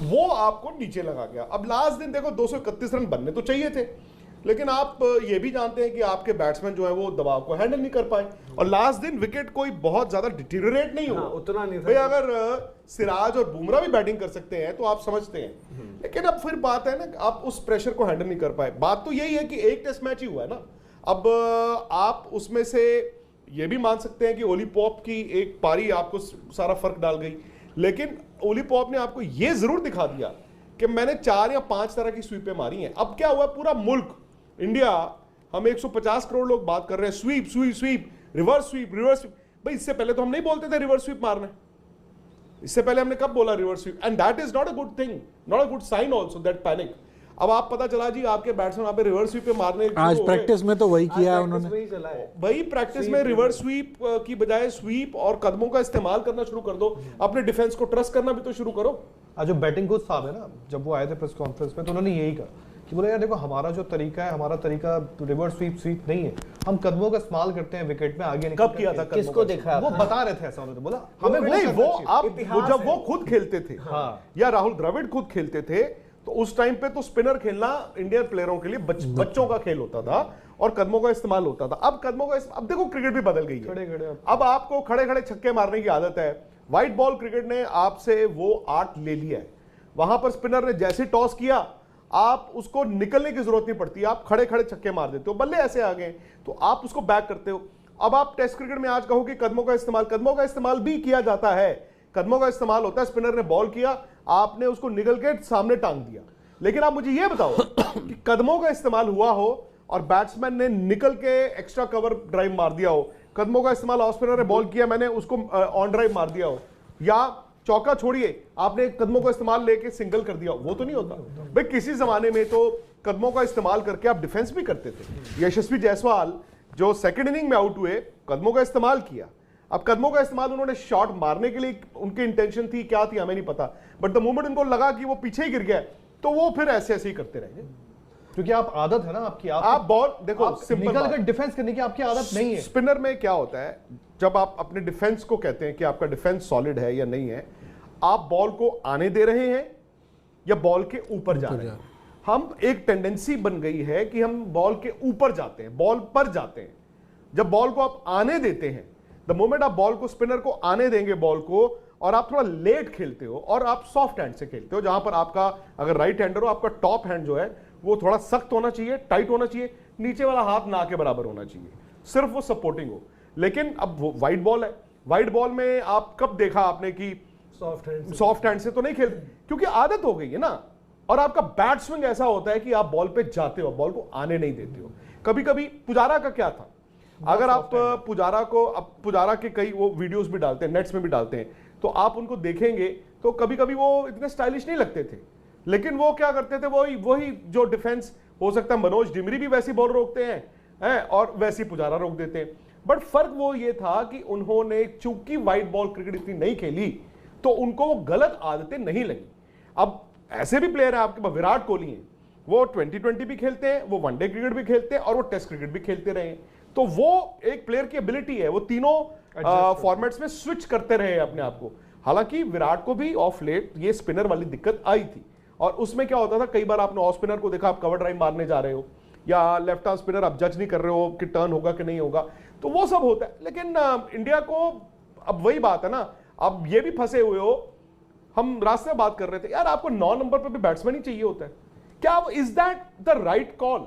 वो आपको नीचे लगा गया। अब लास्ट दिन देखो 231 रन बनने तो चाहिए थे, लेकिन आप ये भी जानते हैं कि आपके बैट्समैन जो है वो दबाव को हैंडल नहीं कर पाए, और लास्ट दिन विकेट कोई बहुत ज्यादा डिटीरियरेट नहीं हुआ, उतना नहीं भाई। अगर सिराज और बुमराह भी बैटिंग कर सकते हैं तो आप समझते हैं, लेकिन अब फिर बात है ना, आप उस प्रेशर को हैंडल नहीं कर पाए। बात तो यही है कि एक टेस्ट मैच ही हुआ है ना, अब आप उसमें से ये भी मान सकते हैं कि ओली पॉप की एक पारी आपको सारा फर्क डाल गई, लेकिन ओली पॉप ने आपको ये जरूर दिखा दिया कि मैंने 4 या 5 तरह की स्वीपें मारी हैं। अब क्या हुआ, पूरा मुल्क इंडिया, हम 150 करोड़ लोग बात कर रहे हैं sweep sweep sweep, reverse sweep reverse sweep. भाई इससे पहले तो हम नहीं बोलते थे रिवर्स स्वीप मारना है, इससे पहले हमने कब बोला reverse sweep, and that is not a good thing, not a good sign also that panic. अब आप पता चला जी आपके बैट्समैन वहां पे रिवर्स स्वीप पे मारने, आज प्रैक्टिस में तो वही किया है उन्होंने, वही प्रैक्टिस में रिवर्स स्वीप की बजाय स्वीप और कदमों का इस्तेमाल करना शुरू कर दो, अपने डिफेंस को ट्रस्ट करना भी तो शुरू करो। आज जो बैटिंग कोच साहब है ना, जब वो आए थे प्रेस कॉन्फ्रेंस में तो उन्होंने यही कहा कि बोले यार देखो हमारा जो तरीका है, हमारा तरीका रिवर्स स्वीप नहीं है, हम कदमों का इस्तेमाल करते हैं विकेट में आगे कब किया था, किसको देखा, वो बता रहे थे ऐसा, उन्होंने बोला हमें नहीं, वो आप जब वो खुद खेलते थे या राहुल द्रविड़ खुद खेलते थे तो उस टाइम पे तो स्पिनर खेलना इंडियन प्लेयरों के लिए बच्चों का खेल होता था और कदमों का इस्तेमाल होता था। अब कदमों का अब देखो क्रिकेट भी बदल गई है, अब आपको खड़े खड़े छक्के मारने की आदत है। व्हाइट बॉल क्रिकेट ने आपसे वो आर्ट ले लिया है, वहां पर स्पिनर ने जैसे टॉस किया आप उसको निकलने की जरूरत नहीं पड़ती, आप खड़े खड़े छक्के मार देते हो, बल्ले ऐसे आ गए तो आप उसको बैक करते हो। अब आप टेस्ट क्रिकेट में आज कहो कि कदमों का इस्तेमाल भी किया जाता है, कदमों का इस्तेमाल होता है। स्पिनर ने बॉल किया, आपने उसको निकल के सामने टांग दिया, लेकिन आप मुझे यह बताओ कि कदमों का इस्तेमाल हुआ हो और बैट्समैन ने निकल के एक्स्ट्रा कवर ड्राइव मार दिया हो, कदमों का इस्तेमाल ऑफ स्पिनर ने बॉल किया, मैंने उसको ऑन ड्राइव मार दिया हो, या चौका छोड़िए आपने कदमों का इस्तेमाल लेके सिंगल कर दिया, वो तो नहीं होता भाई। किसी जमाने में तो कदमों का इस्तेमाल करके आप डिफेंस भी करते थे। यशस्वी जायसवाल जो सेकंड इनिंग में आउट हुए, कदमों का इस्तेमाल किया। अब कदमों का इस्तेमाल उन्होंने शॉट मारने के लिए, उनकी इंटेंशन थी क्या थी हमें नहीं पता, बट द मोमेंट उनको लगा कि वो पीछे ही गिर गया तो वो फिर ऐसे ऐसे ही करते रहेंगे, क्योंकि आप आदत है ना आपकी, आप बॉल देखो निकल कर डिफेंस करने की आपकी आदत नहीं है। स्पिनर में क्या होता है, जब आप अपने डिफेंस को कहते हैं कि आपका डिफेंस सॉलिड है या नहीं है, आप बॉल को आने दे रहे हैं या बॉल के ऊपर जा रहे हैं। हम एक टेंडेंसी बन गई है कि हम बॉल के ऊपर जाते हैं, बॉल पर जाते हैं। जब बॉल को आप आने देते हैं, द मोमेंट आप बॉल को, स्पिनर को आने देंगे बॉल को, और आप थोड़ा लेट खेलते हो और आप सॉफ्ट हैंड से खेलते हो, जहां पर आपका अगर राइट हैंडर हो, आपका टॉप हैंड जो है वो थोड़ा सख्त होना चाहिए, टाइट होना चाहिए, नीचे वाला हाथ ना के बराबर होना चाहिए, सिर्फ वो सपोर्टिंग हो। लेकिन अब वो व्हाइट बॉल है, व्हाइट बॉल में आप कब देखा आपने कि सॉफ्ट हैंड से तो नहीं खेलते, क्योंकि आदत हो गई है ना। और आपका बैट स्विंग ऐसा होता है कि आप बॉल पे जाते हो, बॉल को आने नहीं देते हो। कभी कभी पुजारा का क्या था, अगर आप पुजारा को, अब पुजारा के कई वो वीडियोस भी डालते हैं, नेट्स में भी डालते हैं, तो आप उनको देखेंगे तो कभी कभी वो इतने स्टाइलिश नहीं लगते थे, लेकिन वो क्या करते थे, वही जो डिफेंस हो सकता है, मनोज डिमरी भी वैसी बॉल रोकते हैं और वैसी पुजारा रोक देते हैं। बट फर्क वो ये था कि उन्होंने चूंकि व्हाइट बॉल क्रिकेट इतनी नहीं खेली तो उनको वो गलत आदतें नहीं लगी। अब ऐसे भी प्लेयर है आपके पास, विराट कोहली हैं, वो 2020 भी खेलते हैं, वो वनडे क्रिकेट भी खेलते हैं और वो टेस्ट क्रिकेट भी खेलते रहे हैं। तो वो एक प्लेयर की एबिलिटी है, वो तीनों फॉर्मेट्स में स्विच करते रहे अपने आप को। हालांकि विराट को भी ऑफ लेट ये स्पिनर वाली दिक्कत आई थी, और उसमें क्या होता था, कई बार आपने ऑफ स्पिनर को देखा, आप कवर ड्राइव मारने जा रहे हो या लेफ्ट आर्म स्पिनर आप जज नहीं कर रहे हो कि टर्न होगा कि नहीं होगा, तो वो सब होता है। लेकिन इंडिया को अब वही बात है ना, अब ये भी फंसे हुए हो, हम रास्ते में बात कर रहे थे यार, आपको 9 नंबर पर भी बैट्समैन ही चाहिए होता है क्या, is that the right call?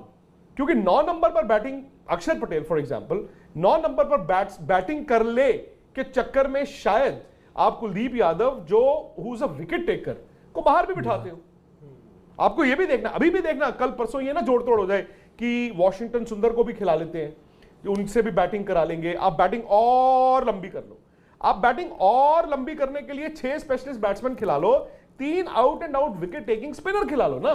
क्योंकि 9 नंबर पर बैटिंग, अक्षर पटेल फॉर एग्जांपल 9 नंबर पर बैटिंग कर ले के चक्कर में शायद आप कुलदीप यादव जो who is a wicket taker को बाहर भी बिठाते हो। आपको ये भी देखना, अभी भी देखना, कल परसों ये ना जोड़ तोड़ हो जाए कि वॉशिंगटन सुंदर को भी खिला लेते हैं, उनसे भी बैटिंग करा लेंगे, आप बैटिंग और लंबी कर लो। आप बैटिंग और लंबी करने के लिए 6 स्पेशलिस्ट बैट्समैन खिला लो, 3 out and out wicket taking spinner खिला लो ना।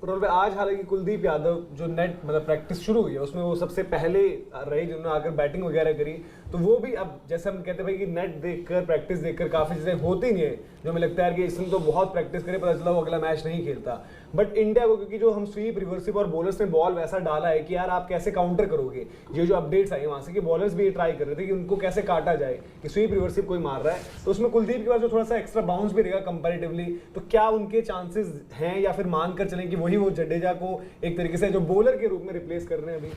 आज हालांकि कुलदीप यादव जो नेट मतलब प्रैक्टिस शुरू हुई है उसमें वो सबसे पहले रहे जिन्होंने आकर बैटिंग वगैरह करी, तो वो भी अब जैसे हम कहते हैं भाई कि नेट देखकर प्रैक्टिस देखकर काफी चीजें होती नहीं है, जो हमें लगता है कि इसने तो बहुत प्रैक्टिस करे पता चला वो अगला मैच नहीं खेलता। बट इंडिया को क्योंकि जो हम स्वीप रिवर्सिव और बॉलर्स ने बॉल वैसा डाला है कि यार आप कैसे काउंटर करोगे, ये जो अपडेट्स आई वहां से कि बॉलर्स भी ये ट्राई कर रहे थे कि उनको कैसे काटा जाए कि स्वीप रिवर्सिव कोई मार रहा है, तो उसमें कुलदीप के पास जो थोड़ा सा एक्स्ट्रा बाउंस भी रहेगा कंपैरेटिवली, तो क्या उनके चांसेस हैं या फिर मानकर चलें कि वही वो जडेजा को एक तरीके से जो बॉलर के रूप में रिप्लेस कर रहे हैं अभी?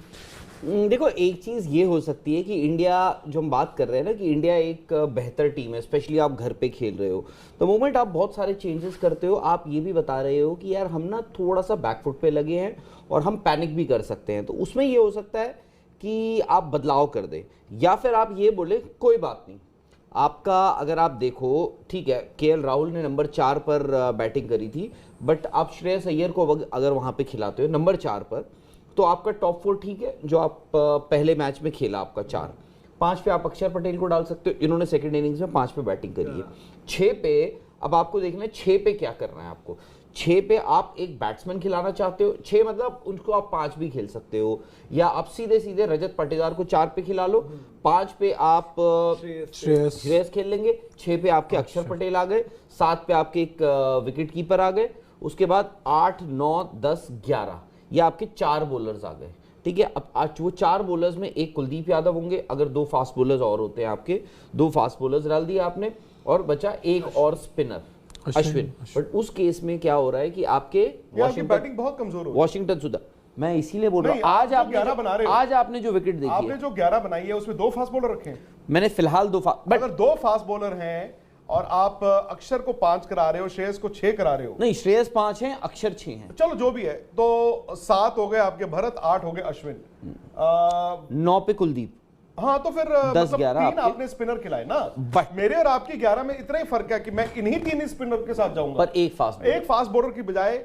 देखो एक चीज़ ये हो सकती है कि इंडिया, जो हम बात कर रहे हैं ना कि इंडिया एक बेहतर टीम है, स्पेशली आप घर पे खेल रहे हो, तो मोमेंट आप बहुत सारे चेंजेस करते हो, आप ये भी बता रहे हो कि यार हम ना थोड़ा सा बैकफुट पे लगे हैं और हम पैनिक भी कर सकते हैं, तो उसमें ये हो सकता है कि आप बदलाव कर दें, या फिर आप ये बोले कोई बात नहीं, आपका अगर आप देखो ठीक है केएल राहुल ने नंबर 4 पर बैटिंग करी थी, बट आप श्रेयस अय्यर को अगर वहाँ पे खिलाते हो नंबर 4 पर, तो आपका टॉप 4 ठीक है जो आप पहले मैच में खेला आपका 4, 5 पे आप अक्षर पटेल को डाल सकते हो, इन्होंने सेकंड इनिंग्स में 5 पे बैटिंग करी है। 6 पे अब आपको देखना है 6 पे क्या करना है आपको। 6 पे आप एक बैट्समैन खिलाना चाहते हो, 6 मतलब उनको आप 5 भी खेल सकते हो, या आप सीधे सीधे रजत पाटीदार को 4 पे खिला लो, 5 पे आप श्रेयस खेल लेंगे, 6 पे आपके अक्षर पटेल आ गए, 7 पे आपके एक विकेट कीपर आ गए, उसके बाद 8, 9, 10, 11 ये आपके 4 बॉलर्स आ गए। ठीक है, अब आज वो 4 बॉलर्स में एक कुलदीप यादव होंगे, अगर 2 फास्ट बॉलर्स और होते हैं आपके, 2 फास्ट बॉलर्स डाल दिए आपने, और बचा एक और स्पिनर अश्विन। बट उस केस में क्या हो रहा है कि आपके बैटिंग बहुत कमजोर हो, वॉशिंगटन सुंदर, मैं इसीलिए बोल रहा हूँ आज आपने जो विकेट देखी, आपने जो 11 बनाई है उसमें 2 फास्ट बॉलर रखे हैं। मैंने फिलहाल 2 बट अगर 2 फास्ट बॉलर हैं और आप अक्षर को 5 करा रहे हो, श्रेयस को 6 करा रहे हो, नहीं श्रेयस 5 हैं, अक्षर 6 हैं, चलो जो भी है, तो 7 हो गए आपके भरत, 8 हो गए अश्विन, 9 पे कुलदीप, हाँ तो फिर 10-11 3 आपने स्पिनर खिलाए ना। मेरे और आपकी 11 में इतना ही फर्क है कि मैं इन्हीं 3 स्पिनर के साथ जाऊंगा, पर एक फास्ट बॉलर की बजाय